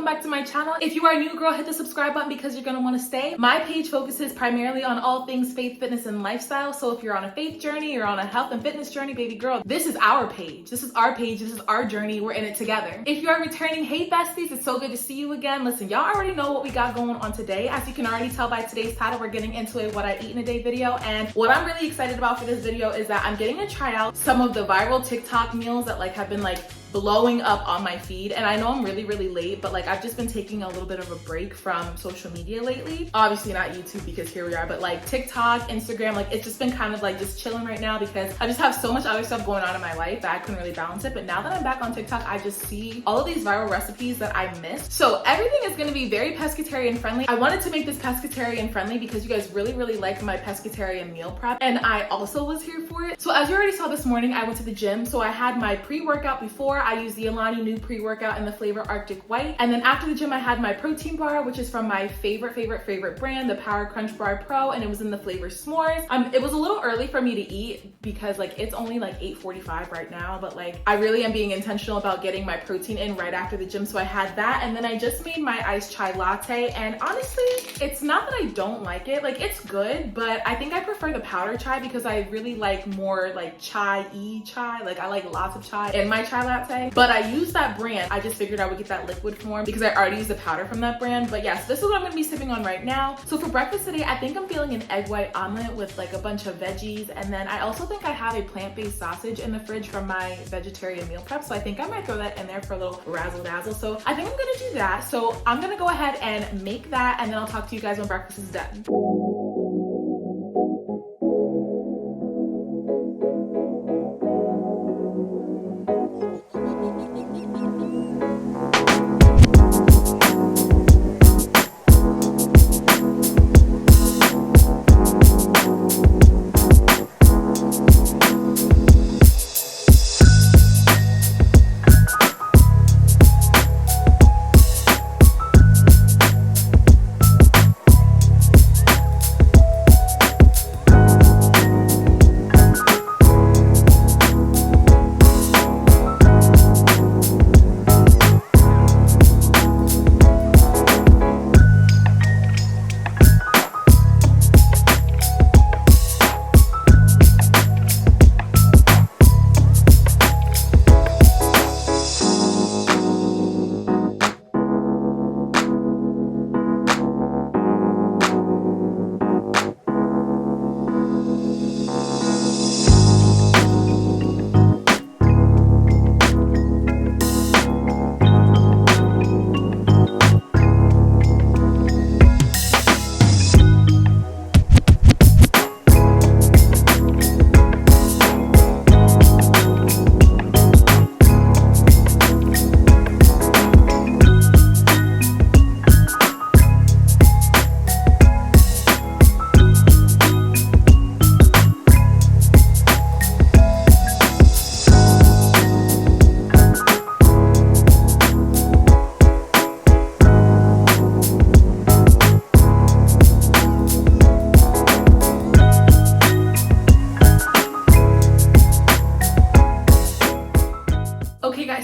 back to my channel. If you are a new girl, hit the subscribe button because you're gonna wanna stay. My page focuses primarily on all things faith, fitness, and lifestyle. So if you're on a faith journey, you're on a health and fitness journey, baby girl, this is our page. This is our page, this is our journey, we're in it together. If you are returning, hey besties, it's so good to see you again. Listen, y'all already know what we got going on today. As you can already tell by today's title, we're getting into a what I eat in a day video. And what I'm really excited about for this video is that I'm getting to try out some of the viral TikTok meals that have been blowing up on my feed. And I know I'm really late, but I've just been taking a little bit of a break from social media lately. Obviously not YouTube because here we are, but TikTok, Instagram, it's just been kind of just chilling right now because I just have so much other stuff going on in my life that I couldn't really balance it. But now that I'm back on TikTok, I just see all of these viral recipes that I missed. So everything is gonna be very pescatarian friendly. I wanted to make this pescatarian friendly because you guys really liked my pescatarian meal prep, and I also was here for it. So as you already saw this morning, I went to the gym. So I had my pre-workout before. I used the Alani new pre-workout in the flavor Arctic White. And then after the gym, I had my protein bar, which is from my favorite brand, the Power Crunch Bar Pro, and it was in the flavor s'mores. It was a little early for me to eat because it's only 8:45 right now, but I really am being intentional about getting my protein in right after the gym. So I had that, and then I just made my iced chai latte. And honestly, it's not that I don't like it. It's good, but I think I prefer the powder chai because I really like more chai-y chai. I like lots of chai in my chai latte. But I use that brand. I just figured I would get that liquid form because I already use the powder from that brand. But yes, this is what I'm gonna be sipping on right now. So for breakfast today, I think I'm feeling an egg white omelet with a bunch of veggies. And then I also think I have a plant-based sausage in the fridge from my vegetarian meal prep. So I think I might throw that in there for a little razzle dazzle. So I think I'm gonna do that. So I'm gonna go ahead and make that, and then I'll talk to you guys when breakfast is done.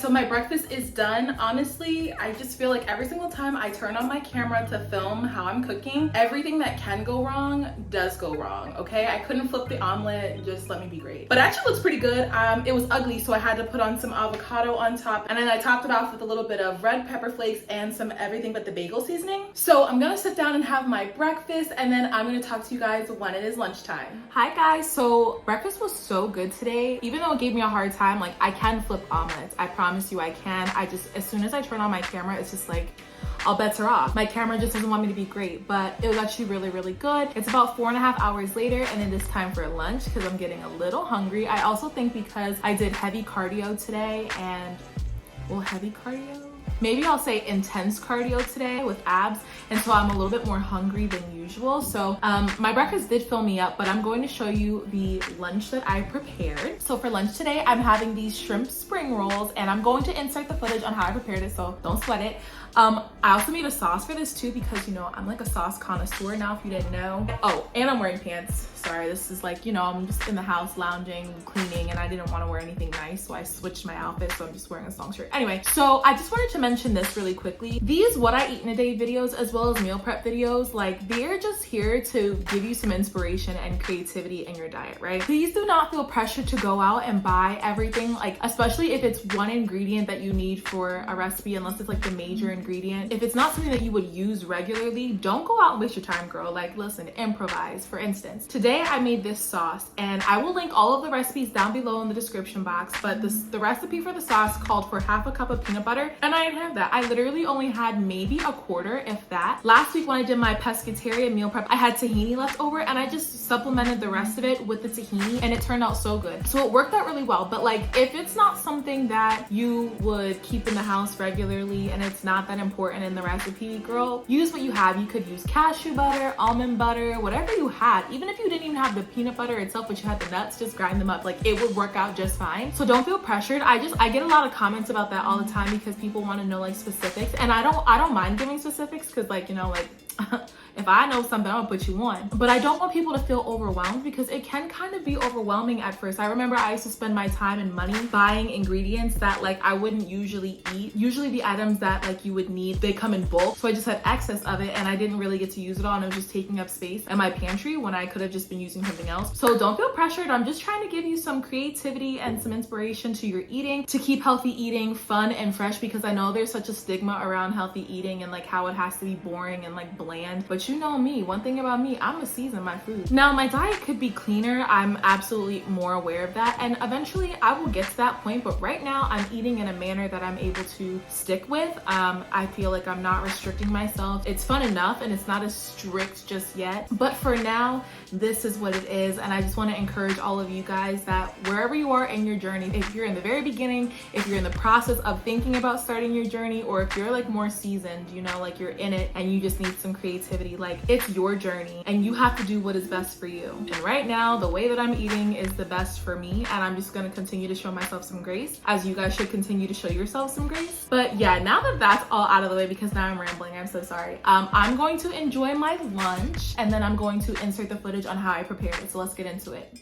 So my breakfast is done. Honestly, I just feel every single time I turn on my camera to film how I'm cooking, everything that can go wrong does go wrong, okay? I couldn't flip the omelet, just let me be great. But it actually looks pretty good. It was ugly, so I had to put on some avocado on top, and then I topped it off with a little bit of red pepper flakes and some everything but the bagel seasoning. So I'm gonna sit down and have my breakfast, and then I'm gonna talk to you guys when it is lunchtime. Hi guys, so breakfast was so good today. Even though it gave me a hard time, I can flip omelets. I promise you I can. As soon as I turn on my camera, it's just all bets are off. My camera just doesn't want me to be great, but it was actually really good. It's about 4.5 hours later, and it is time for lunch because I'm getting a little hungry. I also think because I did heavy cardio today, and well, heavy cardio? Maybe I'll say intense cardio today with abs, and so I'm a little bit more hungry than usual. So my breakfast did fill me up, but I'm going to show you the lunch that I prepared. So for lunch today, I'm having these shrimp spring rolls, and I'm going to insert the footage on how I prepared it, so don't sweat it. I also made a sauce for this too because, you know, I'm like a sauce connoisseur now, if you didn't know. Oh, and I'm wearing pants. Sorry, this is like, you know, I'm just in the house lounging, cleaning, and I didn't want to wear anything nice, so I switched my outfit, so I'm just wearing a long shirt. Anyway, so I just wanted to mention this really quickly. These what I eat in a day videos, as well as meal prep videos, like they're just here to give you some inspiration and creativity in your diet, right? Please do not feel pressured to go out and buy everything, like especially if it's one ingredient that you need for a recipe, unless it's like the major ingredient. If it's not something that you would use regularly, don't go out and waste your time, girl. Like, listen, improvise. For instance, today I made this sauce, and I will link all of the recipes down below in the description box, but the recipe for the sauce called for half a cup of peanut butter, and I didn't have that. I literally only had maybe a quarter, if that. Last week when I did my pescatarian meal prep, I had tahini left over, and I just supplemented the rest of it with the tahini, and it turned out so good. So it worked out really well. But like, if it's not something that you would keep in the house regularly and it's not that important in the recipe, girl, use what you have. You could use cashew butter, almond butter, whatever you had. Even if you didn't even have the peanut butter itself, but you had the nuts, just grind them up. Like, it would work out just fine. So don't feel pressured. I get a lot of comments about that all the time because people want to know like specifics, and I don't mind giving specifics because, like, you know, like if I know something, I'll put you on. But I don't want people to feel overwhelmed because it can kind of be overwhelming at first. I remember I used to spend my time and money buying ingredients that like I wouldn't usually eat. Usually the items that like you would need, they come in bulk. So I just had excess of it and I didn't really get to use it all, and it was just taking up space in my pantry when I could have just been using something else. So don't feel pressured. I'm just trying to give you some creativity and some inspiration to your eating, to keep healthy eating fun and fresh, because I know there's such a stigma around healthy eating and like how it has to be boring and like bland. But you know me, one thing about me, I'm gonna season my food. Now my diet could be cleaner. I'm absolutely more aware of that, and eventually I will get to that point, but right now I'm eating in a manner that I'm able to stick with. I feel like I'm not restricting myself. It's fun enough and it's not as strict just yet, but for now this is what it is. And I just want to encourage all of you guys that wherever you are in your journey, if you're in the very beginning, if you're in the process of thinking about starting your journey, or if you're like more seasoned, you know, like you're in it and you just need some creativity, like it's your journey and you have to do what is best for you. And right now the way that I'm eating is the best for me, and I'm just going to continue to show myself some grace, as you guys should continue to show yourself some grace. But yeah, now that that's all out of the way, because now I'm rambling, I'm so sorry. I'm going to enjoy my lunch and then I'm going to insert the footage on how I prepare it. So let's get into it.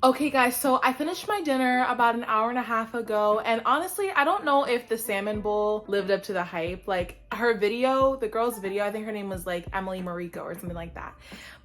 Okay guys, so I finished my dinner about an hour and a half ago, and honestly, I don't know if the salmon bowl lived up to the hype. Like, her video, the girl's video, I think her name was like Emily Mariko or something like that.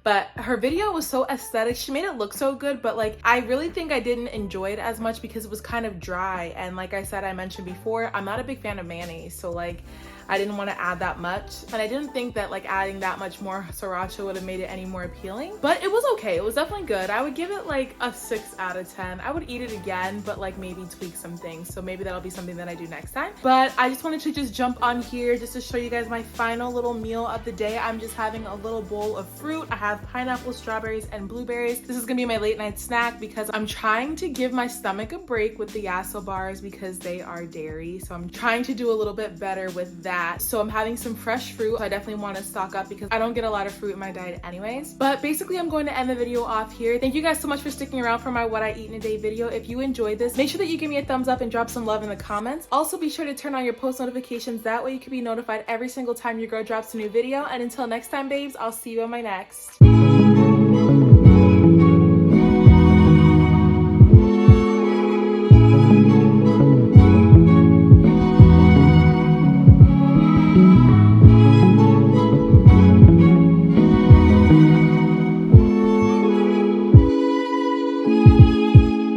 But her video was so aesthetic. She made it look so good, but like I really think I didn't enjoy it as much because it was kind of dry. And like I said, I mentioned before, I'm not a big fan of mayonnaise. So like I didn't want to add that much. And I didn't think that like adding that much more sriracha would have made it any more appealing. But it was okay. It was definitely good. I would give it like a 6 out of 10. I would eat it again, but like maybe tweak some things. So maybe that'll be something that I do next time. But I just wanted to just jump on here just to show you guys my final little meal of the day. I'm just having a little bowl of fruit. I have pineapple, strawberries, and blueberries. This is gonna be my late night snack because I'm trying to give my stomach a break with the Yasso bars because they are dairy. So I'm trying to do a little bit better with that. So I'm having some fresh fruit. I definitely want to stock up because I don't get a lot of fruit in my diet anyways. But basically I'm going to end the video off here. Thank you guys so much for sticking around for my what I eat in a day video. If you enjoyed this, make sure that you give me a thumbs up and drop some love in the comments. Also be sure to turn on your post notifications. That way you can be notified every single time your girl drops a new video. And until next time, babes, I'll see you on my next.